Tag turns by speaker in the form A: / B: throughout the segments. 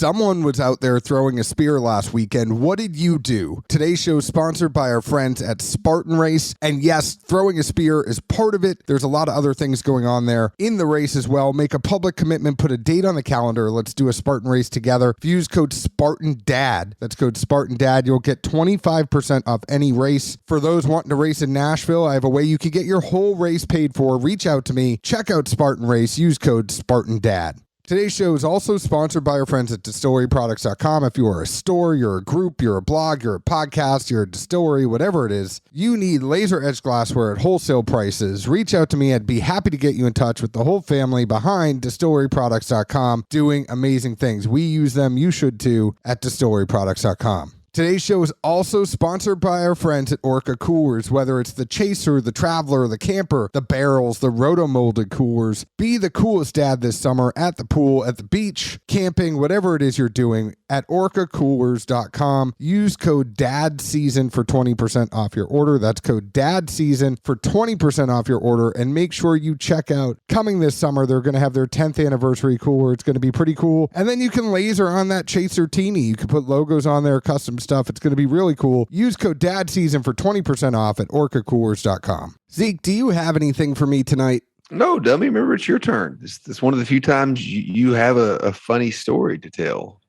A: Someone was out there throwing a spear last weekend. What did you do? Today's show is sponsored by our friends at Spartan Race. And yes, throwing a spear is part of it. There's a lot of other things going on there in the race as well. Make a public commitment, put a date on the calendar. Let's do a Spartan race together. If you use code SpartanDad, that's code SpartanDad, you'll get 25% off any race. For those wanting to race in Nashville, I have a way you can get your whole race paid for. Reach out to me. Check out Spartan Race. Use code SpartanDad. Today's show is also sponsored by our friends at distilleryproducts.com. If you are a store, you're a group, you're a blog, you're a podcast, you're a distillery, whatever it is, you need laser edge glassware at wholesale prices. Reach out to me. I'd be happy to get you in touch with the whole family behind distilleryproducts.com doing amazing things. We use them. You should too at distilleryproducts.com. Today's show is also sponsored by our friends at Orca Coolers. Whether it's the Chaser, the Traveler, the Camper, the Barrels, the Roto-Molded Coolers, be the coolest dad this summer at the pool, at the beach, camping, whatever it is you're doing at orcacoolers.com. Use code DADSEASON for 20% off your order. That's code DADSEASON for 20% off your order. And make sure you check out coming this summer. They're going to have their 10th anniversary cooler. It's going to be pretty cool. And then you can laser on that Chaser Teeny. You can put logos on there, custom stuff. It's going to be really cool. Use code DADSEASON for 20% off at orcacoolers.com. Zeke, do you have anything for me tonight?
B: No, dummy. Remember, it's your turn. This one of the few times you have a funny story to tell.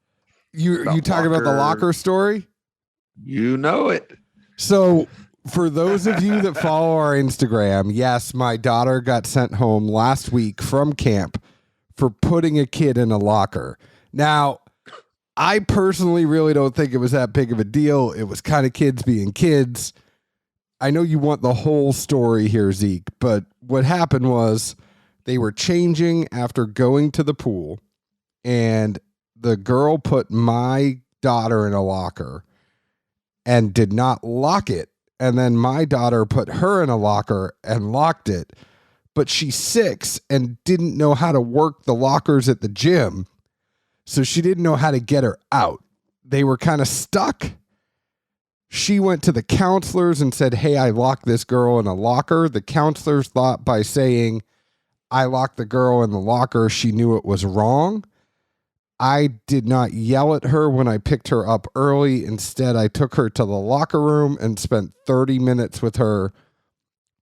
A: You talking about the locker story?
B: You know it.
A: So for those of you that follow our Instagram, yes, my daughter got sent home last week from camp for putting a kid in a locker. Now, I personally really don't think it was that big of a deal. It was kind of kids being kids. I know you want the whole story here, Zeke, but what happened was they were changing after going to the pool, and the girl put my daughter in a locker and did not lock it. And then my daughter put her in a locker and locked it. But she's 6 and didn't know how to work the lockers at the gym. So she didn't know how to get her out. They were kind of stuck. She went to the counselors and said, hey, I locked this girl in a locker. The counselors thought by saying, I locked the girl in the locker, she knew it was wrong. I did not yell at her when I picked her up early. Instead, I took her to the locker room and spent 30 minutes with her,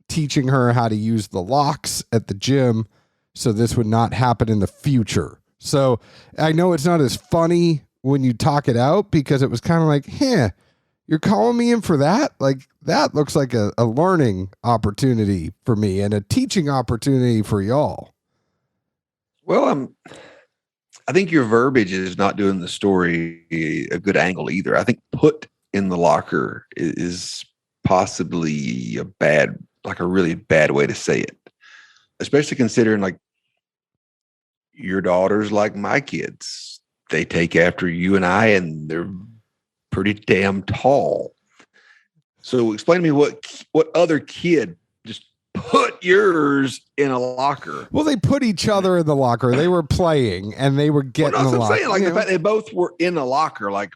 A: teaching her how to use the locks at the gym so this would not happen in the future. So I know it's not as funny when you talk it out because it was kind of like, you're calling me in for that? Like, that looks like a learning opportunity for me and a teaching opportunity for y'all.
B: Well, I think your verbiage is not doing the story a good angle either. I think put in the locker is possibly a really bad way to say it, especially considering like your daughters like my kids. They take after you and I, and they're pretty damn tall. So explain to me what other kid just put yours in a locker?
A: Well, they put each other in the locker. They were playing and they were getting the locker.
B: Saying, like the fact they both were in a locker, like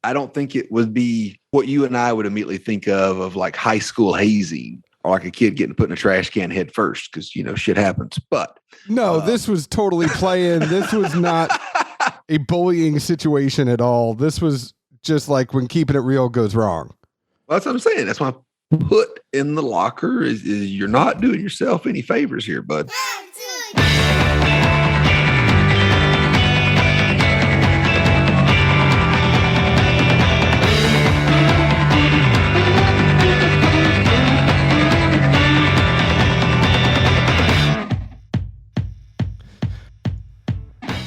B: I don't think it would be what you and I would immediately think of like high school hazing or like a kid getting put in a trash can head first because shit happens. But
A: no, this was totally playing. This was not a bullying situation at all. This was just like when keeping it real goes wrong.
B: Well, that's what I'm saying. That's why I put in the locker is you're not doing yourself any favors here, bud.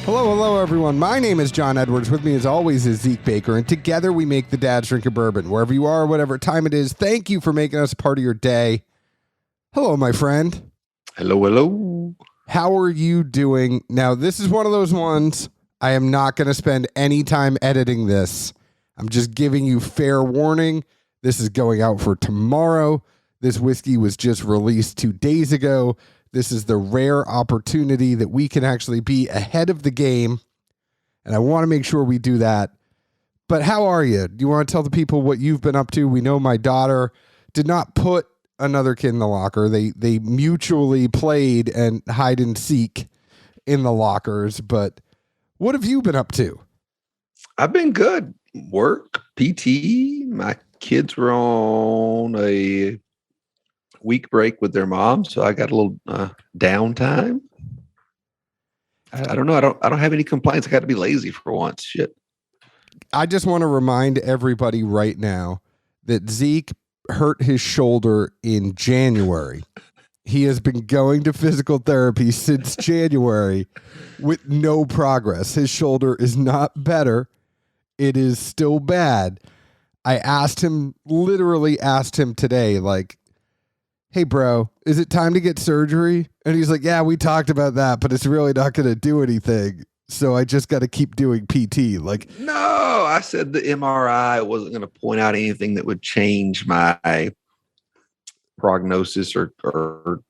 A: Hello, everyone. My name is John Edwards. With me, as always, is Zeke Baker, and together we make the Dads Drink a Bourbon. Wherever you are, whatever time it is, thank you for making us a part of your day. Hello, my friend.
B: Hello.
A: How are you doing? Now, this is one of those ones I am not going to spend any time editing this. I'm just giving you fair warning. This is going out for tomorrow. This whiskey was just released 2 days ago. This is the rare opportunity that we can actually be ahead of the game, and I want to make sure we do that. But how are you? Do you want to tell the people what you've been up to? We know my daughter did not put another kid in the locker. They mutually played and hide and seek in the lockers. But what have you been up to?
B: I've been good. Work, PT. My kids were on a week break with their mom, so I got a little downtime. I don't know. I don't have any complaints. I got to be lazy for once. Shit.
A: I just want to remind everybody right now that Zeke hurt his shoulder in January. He has been going to physical therapy since January with no progress. His shoulder is not better. It is still bad. I literally asked him today, like, hey, bro, is it time to get surgery? And he's like, yeah, we talked about that, but it's really not going to do anything. So I just got to keep doing PT. Like,
B: no, I said the MRI wasn't going to point out anything that would change my prognosis or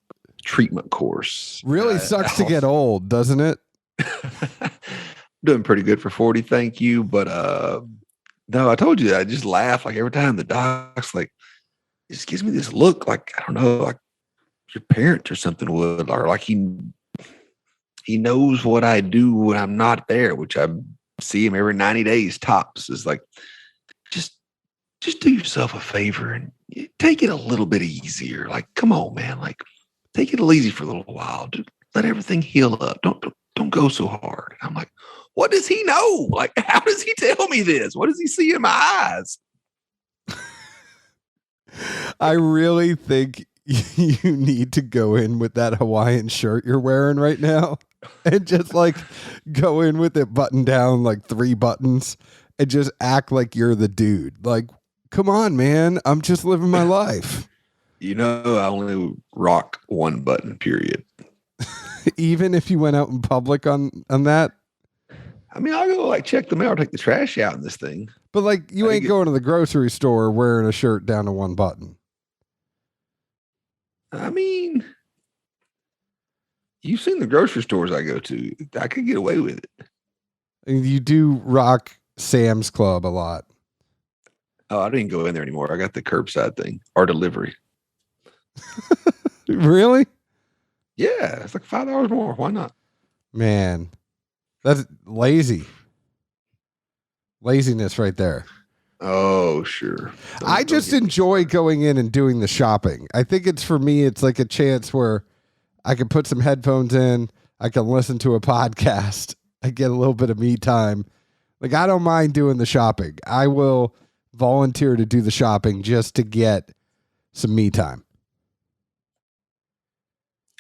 B: treatment course.
A: Really sucks to get old, doesn't it?
B: Doing pretty good for 40, thank you. But no, I told you, I just laugh like every time the doc's like, it just gives me this look like, I don't know, like your parents or something would, or like he knows what I do when I'm not there, which I see him every 90 days tops. Is like, just do yourself a favor and take it a little bit easier. Like, come on, man. Like, take it easy for a little while. Just let everything heal up. Don't go so hard. And I'm like, what does he know? Like, how does he tell me this? What does he see in my eyes?
A: I really think you need to go in with that Hawaiian shirt you're wearing right now and just like go in with it buttoned down like 3 buttons and just act like you're the dude. Like, come on, man. I'm just living my life.
B: You know, I only rock 1 button, period.
A: Even if you went out in public on that?
B: I mean, I'll go like check the mail or take the trash out in this thing.
A: But like, you ain't going to the grocery store wearing a shirt down to 1 button.
B: I mean, you've seen the grocery stores I go to. I could get away with it.
A: And you do rock Sam's Club a lot.
B: Oh, I didn't go in there anymore. I got the curbside thing or delivery.
A: Really?
B: Yeah, it's like $5 more. Why not?
A: Man, that's laziness right there.
B: Oh, sure.
A: I just enjoy going in and doing the shopping. I think it's, for me, it's like a chance where I can put some headphones in. I can listen to a podcast. I get a little bit of me time. Like, I don't mind doing the shopping. I will volunteer to do the shopping just to get some me time.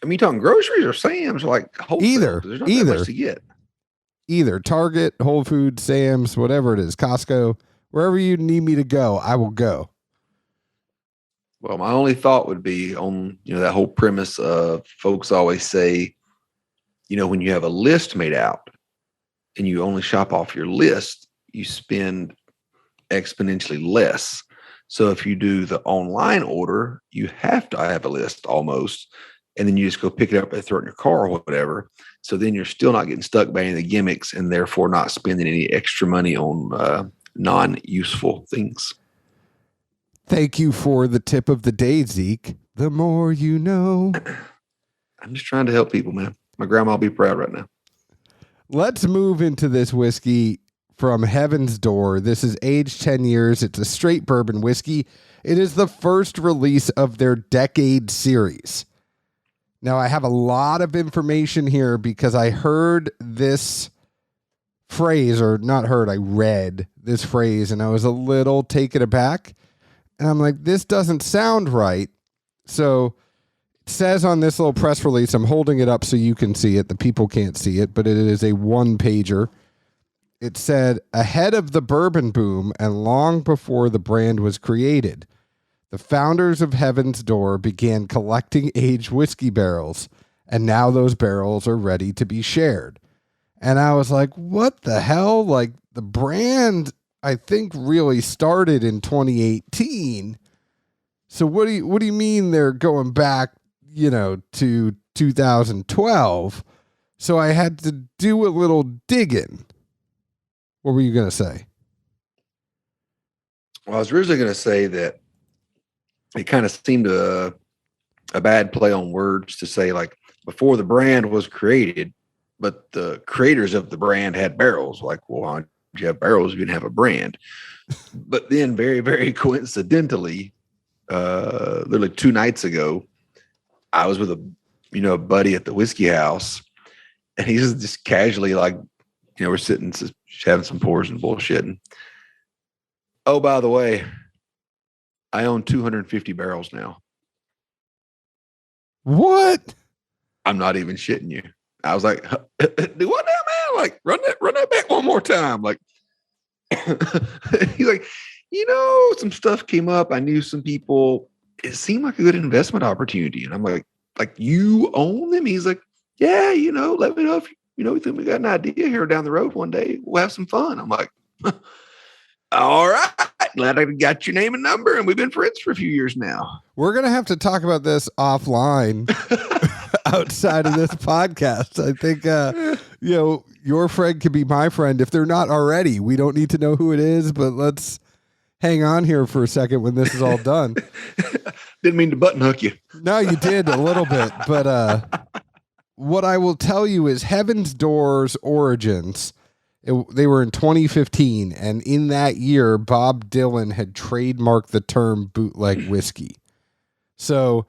B: I mean, you talking groceries or Sam's or like wholesale?
A: Either.
B: There's not that much to get.
A: Either Target, Whole Foods, Sam's, whatever it is, Costco, wherever you need me to go, I will go.
B: Well, my only thought would be on, that whole premise of folks always say, when you have a list made out and you only shop off your list, you spend exponentially less. So if you do the online order, you have to have a list almost, and then you just go pick it up and throw it in your car or whatever. So then you're still not getting stuck by any of the gimmicks and therefore not spending any extra money on non-useful things.
A: Thank you for the tip of the day, Zeke. The more you know.
B: I'm just trying to help people, man. My grandma will be proud right now.
A: Let's move into this whiskey from Heaven's Door. This is aged 10 years. It's a straight bourbon whiskey. It is the first release of their Decade series. Now, I have a lot of information here because I heard this phrase, or not heard, I read this phrase, and I was a little taken aback. And I'm like, this doesn't sound right. So it says on this little press release, I'm holding it up so you can see it. The people can't see it, but it is a 1-pager. It said, ahead of the bourbon boom and long before the brand was created, the founders of Heaven's Door began collecting aged whiskey barrels, and now those barrels are ready to be shared. And I was like, what the hell? Like, the brand, I think, really started in 2018. So what do you mean they're going back, to 2012? So I had to do a little digging. What were you going to say?
B: Well, I was originally going to say that it kind of seemed a bad play on words to say, like, before the brand was created, but the creators of the brand had barrels. Like, well, you have barrels, you can have a brand. But then very, very coincidentally, literally 2 nights ago, I was with a buddy at the whiskey house, and he's just casually like, we're sitting just having some pours and bullshitting. Oh, by the way, I own 250 barrels now.
A: What?
B: I'm not even shitting you. I was like, do what now, man? Like, run that back one more time. Like, he's like, some stuff came up. I knew some people. It seemed like a good investment opportunity. And I'm like you own them? He's like, yeah, let me know if you think we got an idea here down the road one day. We'll have some fun. I'm like, all right. Glad I got your name and number, and we've been friends for a few years now.
A: We're going to have to talk about this offline outside of this podcast. I think, your friend could be my friend if they're not already. We don't need to know who it is, but let's hang on here for a second when this is all done.
B: Didn't mean to button hook you.
A: No, you did a little bit, but what I will tell you is Heaven's Door's origins. They were in 2015, and in that year, Bob Dylan had trademarked the term bootleg whiskey. So,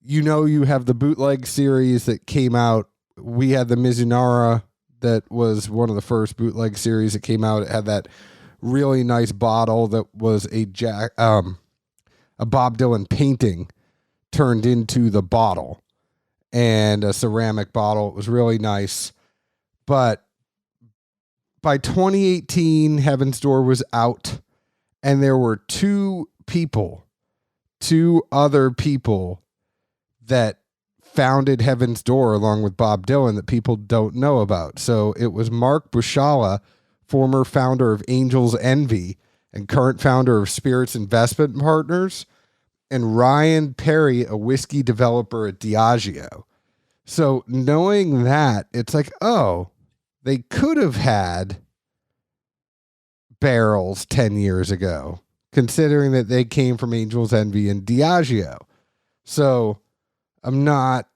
A: you have the bootleg series that came out. We had the Mizunara that was one of the first bootleg series that came out. It had that really nice bottle that was a Bob Dylan painting turned into the bottle, and a ceramic bottle. It was really nice. But by 2018, Heaven's Door was out, and there were two other people that founded Heaven's Door along with Bob Dylan that people don't know about. So it was Mark Bushala, former founder of Angel's Envy and current founder of Spirits Investment Partners, and Ryan Perry, a whiskey developer at Diageo. So knowing that, it's like, oh, they could have had barrels 10 years ago, considering that they came from Angel's Envy and Diageo. So I'm not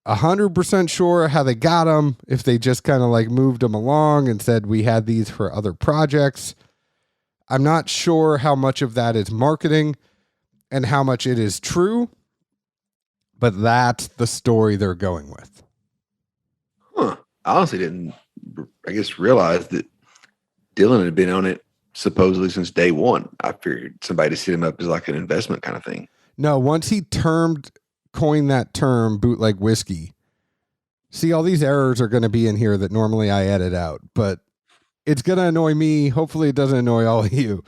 A: 100% sure how they got them, if they just kind of like moved them along and said we had these for other projects. I'm not sure how much of that is marketing and how much it is true, but that's the story they're going with.
B: Huh. I honestly didn't, realize that Dylan had been on it supposedly since day one. I figured somebody to set him up as like an investment kind of thing.
A: No, once he coined that term, bootleg whiskey. See, all these errors are going to be in here that normally I edit out, but it's going to annoy me. Hopefully it doesn't annoy all of you.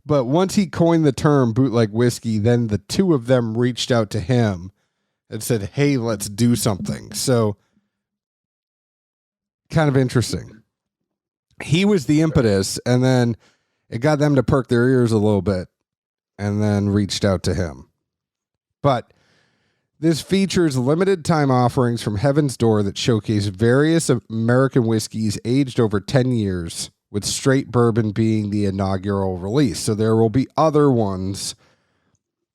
A: But once he coined the term bootleg whiskey, then the two of them reached out to him and said, hey, let's do something. So kind of interesting. He was the impetus, and then it got them to perk their ears a little bit and then reached out to him. But this features limited time offerings from Heaven's Door that showcase various American whiskeys aged over 10 years, with straight bourbon being the inaugural release. So there will be other ones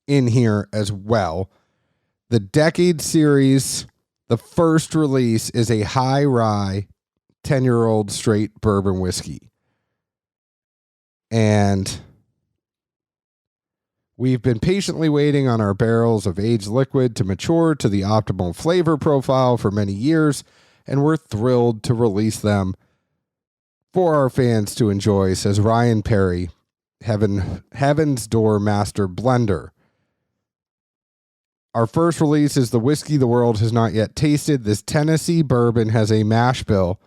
A: in here as well. The Decade Series, the first release is a high rye 10-year-old straight bourbon whiskey. And we've been patiently waiting on our barrels of aged liquid to mature to the optimal flavor profile for many years, and we're thrilled to release them for our fans to enjoy, says Ryan Perry, Heaven's Door Master Blender. Our first release is the whiskey the world has not yet tasted. This Tennessee Bourbon has a mash bill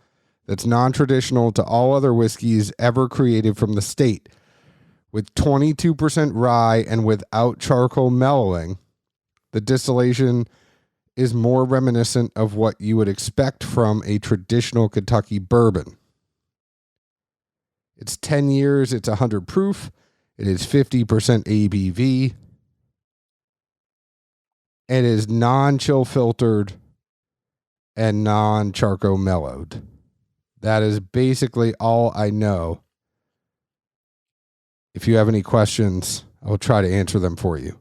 A: that's non-traditional to all other whiskeys ever created from the state. With 22% rye and without charcoal mellowing, the distillation is more reminiscent of what you would expect from a traditional Kentucky bourbon. It's 10 years, it's 100 proof, it is 50% ABV, it is non-chill filtered and non-charcoal mellowed. That is basically all I know. If you have any questions, I will try to answer them for you.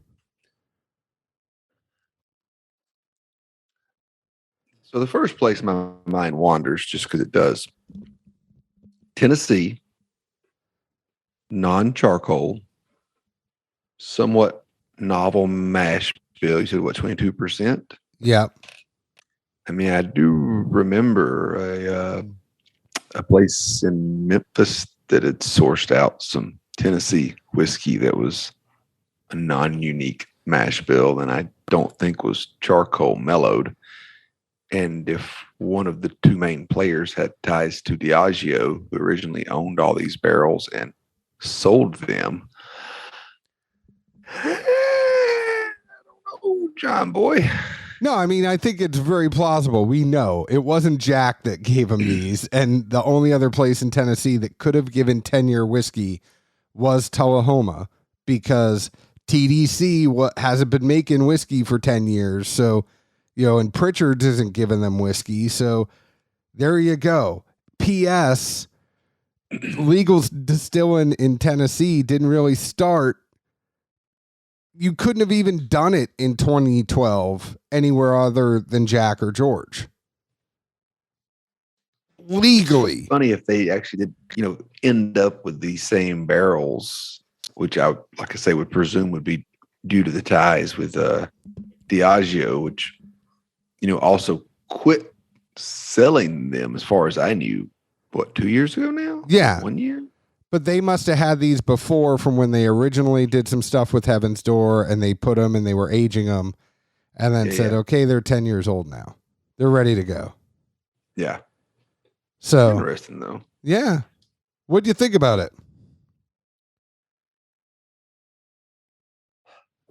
B: So the first place my mind wanders, just because it does, Tennessee, non-charcoal, somewhat novel mash bill. You said what, 22%?
A: Yep.
B: I mean, I do remember a place in Memphis that had sourced out some Tennessee whiskey that was a non-unique mash bill, and I don't think was charcoal mellowed. And if one of the two main players had ties to Diageo, who originally owned all these barrels and sold them, I don't know, John Boy.
A: No, I mean, I think it's very plausible. We know it wasn't Jack that gave him these, and the only other place in Tennessee that could have given 10-year whiskey was Tullahoma, because TDC hasn't been making whiskey for 10 years. So, and Pritchard's isn't giving them whiskey. So there you go. P.S. legal distilling in Tennessee didn't really start. You couldn't have even done it in 2012 anywhere other than Jack or George. Legally.
B: Funny if they actually did, end up with these same barrels, which I, like I say, would presume would be due to the ties with Diageo, which, also quit selling them as far as I knew, 2 years ago now?
A: Yeah.
B: 1 year?
A: But they must have had these before, from when they originally did some stuff with Heaven's Door, and they put them and they were aging them, and then said, okay, they're 10 years old now. They're ready to go.
B: Yeah.
A: So
B: interesting, though.
A: Yeah. What do you think about it?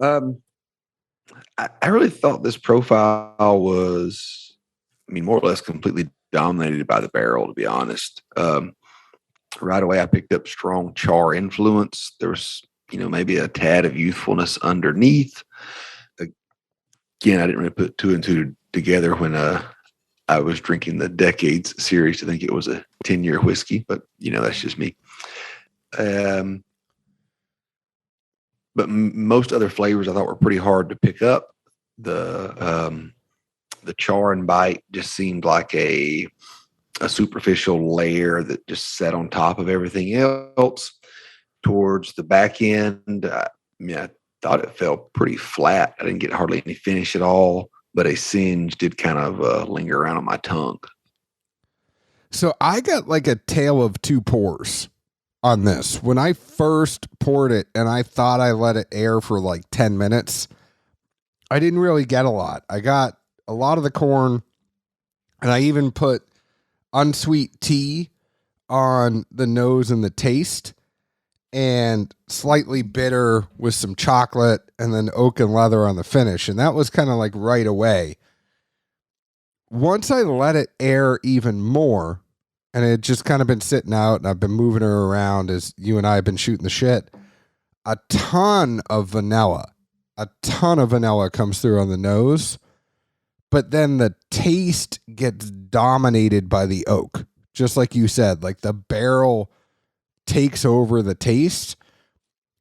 B: I really thought this profile was, more or less completely dominated by the barrel, to be honest. Right away, I picked up strong char influence. There was, maybe a tad of youthfulness underneath. Again, I didn't really put two and two together when I was drinking the Decades series to think it was a 10-year whiskey, but, that's just me. But most other flavors I thought were pretty hard to pick up. The char and bite just seemed like a superficial layer that just sat on top of everything else. Towards the back end, I thought it fell pretty flat. I didn't get hardly any finish at all, but a singe did kind of linger around on my tongue.
A: So I got like a tale of two pours on this. When I first poured it and I thought I let it air for like 10 minutes, I didn't really get a lot. I got a lot of the corn, and I even put unsweet tea on the nose and the taste, and slightly bitter with some chocolate, and then oak and leather on the finish. And that was kind of like right away. Once I let it air even more, and it had just kind of been sitting out, and I've been moving her around as you and I have been shooting the shit, a ton of vanilla comes through on the nose, but then the taste gets dominated by the oak. Just like you said, like the barrel takes over the taste,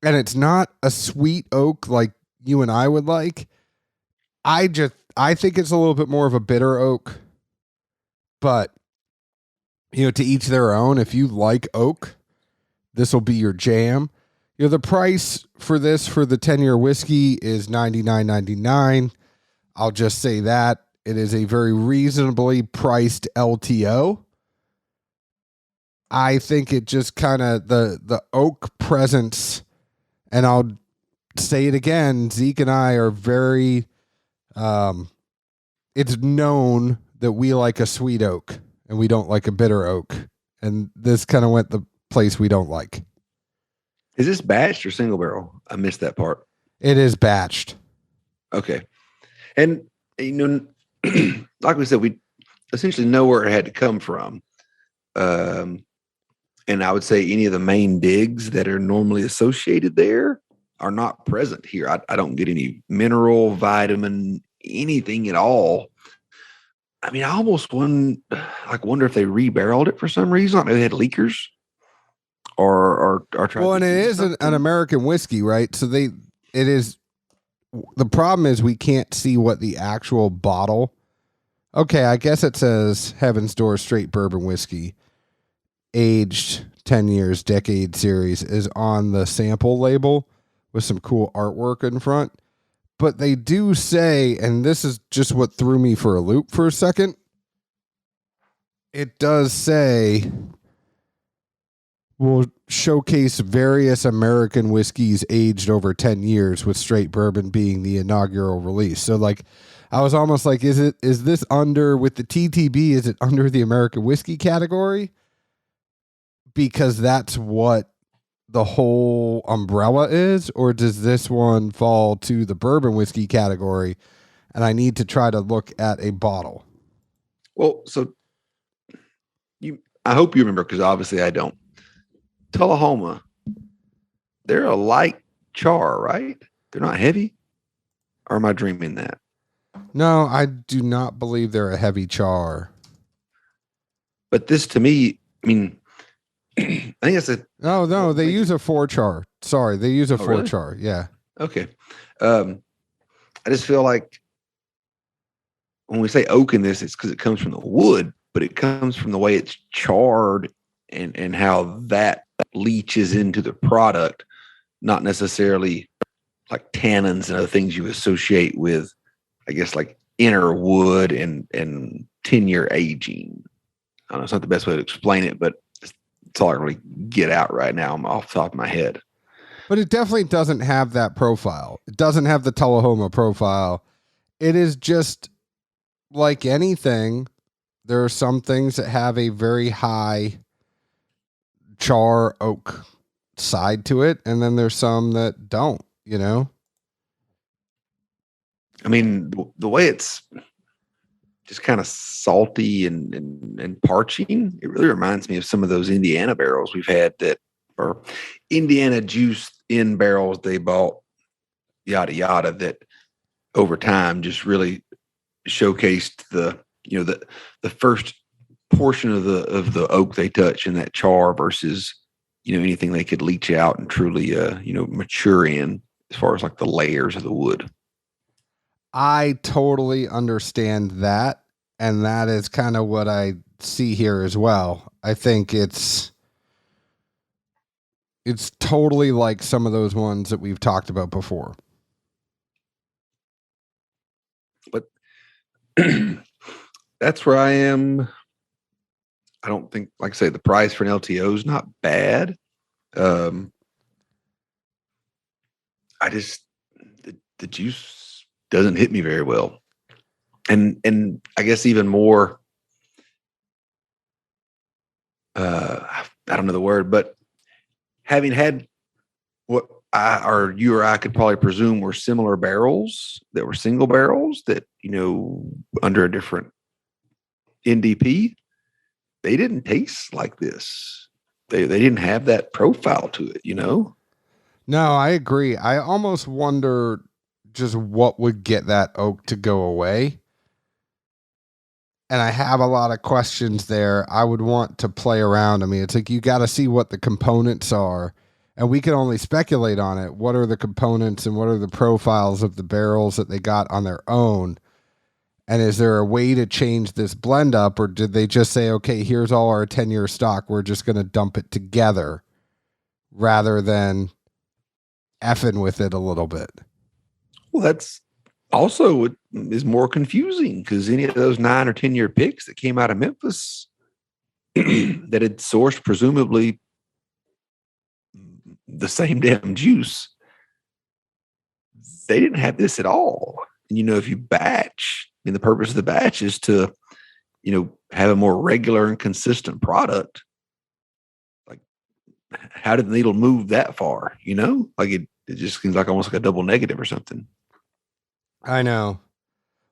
A: and it's not a sweet oak like you and I would like. I think it's a little bit more of a bitter oak, but to each their own. If you like oak, this will be your jam. The price for this for the 10-year whiskey is $99.99. I'll just say that it is a very reasonably priced LTO. I think it just kind of the oak presence, and I'll say it again, Zeke and I are very, it's known that we like a sweet oak and we don't like a bitter oak. And this kind of went the place we don't like.
B: Is this batched or single barrel? I missed that part.
A: It is batched.
B: Okay. And, like we said, we essentially know where it had to come from. And I would say any of the main digs that are normally associated there are not present here. I don't get any mineral, vitamin, anything at all. I almost wonder if they rebarreled it for some reason. Like maybe they had leakers or tried.
A: Well, and it is an American whiskey, right? So it is. The problem is we can't see what the actual bottle. Okay, I guess it says Heaven's Door Straight Bourbon Whiskey. aged 10 years decade series is on the sample label with some cool artwork in front. But they do say, and this is just what threw me for a loop for a second, it does say will showcase various American whiskeys aged over 10 years, with straight bourbon being the inaugural release. So like I was almost like, is this under, with the TTB, is it under the American whiskey category? Because that's what the whole umbrella is, or does this one fall to the bourbon whiskey category and I need to try to look at a bottle?
B: Well, so I hope you remember, because obviously I don't. Tullahoma, they're a light char, right? They're not heavy. Or am I dreaming that?
A: No, I do not believe they're a heavy char.
B: But this, to me, I mean, I think it's a.
A: Oh no, they use a 4 char. Sorry, they use a 4
B: really?
A: char. Yeah.
B: Okay. I just feel like when we say oak in this, it's because it comes from the wood, but it comes from the way it's charred and how that leaches into the product, not necessarily like tannins and other things you associate with, I guess, like inner wood and 10-year aging. I don't know, it's not the best way to explain it, but it's all I really get out right now. I'm off the top of my head.
A: But it definitely doesn't have that profile. It doesn't have the Tullahoma profile. It is just like anything. There are some things that have a very high char oak side to it, and then there's some that don't, you know?
B: I mean, the way it's just kind of salty and parching, it really reminds me of some of those Indiana barrels we've had that are Indiana juice in barrels they bought, yada yada, that over time just really showcased the first portion of the oak they touch in that char versus anything they could leach out and truly mature in, as far as like the layers of the wood.
A: I totally understand that, and that is kind of what I see here as well. I think it's totally like some of those ones that we've talked about before.
B: But that's where I am. I don't think, like I say, the price for an LTO is not bad. I just, the juice doesn't hit me very well. And I guess even more, I don't know the word, but having had what you or I could probably presume were similar barrels that were single barrels that, under a different NDP, they didn't taste like this. They didn't have that profile to it,
A: No, I agree. I almost wonder just what would get that oak to go away. And I have a lot of questions there. I would want to play around. I mean, it's like you got to see what the components are, and we can only speculate on it. What are the components and what are the profiles of the barrels that they got on their own? And is there a way to change this blend up, or did they just say, okay, here's all our 10-year stock, we're just going to dump it together rather than effing with it a little bit?
B: Well, that's also what is more confusing, because any of those 9 or 10-year picks that came out of Memphis that had sourced presumably the same damn juice, they didn't have this at all. And, if you batch, I mean, the purpose of the batch is to, have a more regular and consistent product. Like, how did the needle move that far? Like it just seems like almost like a double negative or something.
A: I know.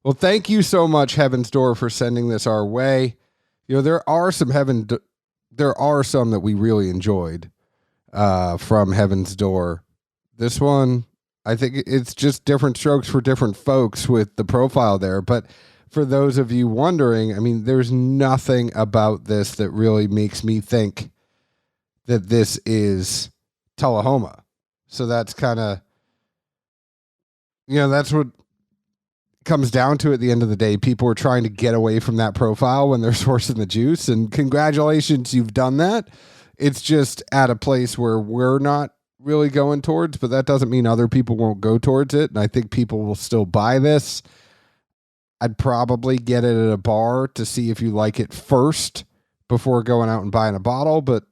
A: Well, thank you so much, Heaven's Door, for sending this our way. There are some that we really enjoyed from Heaven's Door. This one, I think it's just different strokes for different folks with the profile there. But for those of you wondering, I mean, there's nothing about this that really makes me think that this is Tullahoma. So that's kind of, that's what comes down to, at the end of the day, people are trying to get away from that profile when they're sourcing the juice. And congratulations, you've done that. It's just at a place where we're not really going towards, but that doesn't mean other people won't go towards it. And I think people will still buy this. I'd probably get it at a bar to see if you like it first before going out and buying a bottle. But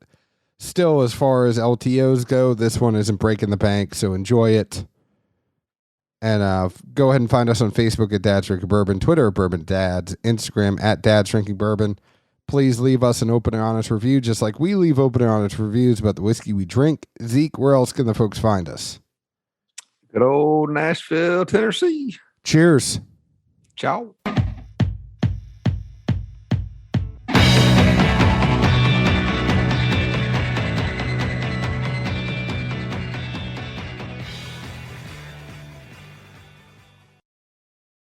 A: still, as far as LTOs go, this one isn't breaking the bank. So enjoy it. And go ahead and find us on Facebook at Dad's Drinking Bourbon, Twitter at Bourbon Dads, Instagram at Dad's Drinking Bourbon. Please leave us an open and honest review, just like we leave open and honest reviews about the whiskey we drink. Zeke, where else can the folks find us?
B: Good old Nashville, Tennessee.
A: Cheers.
B: Ciao.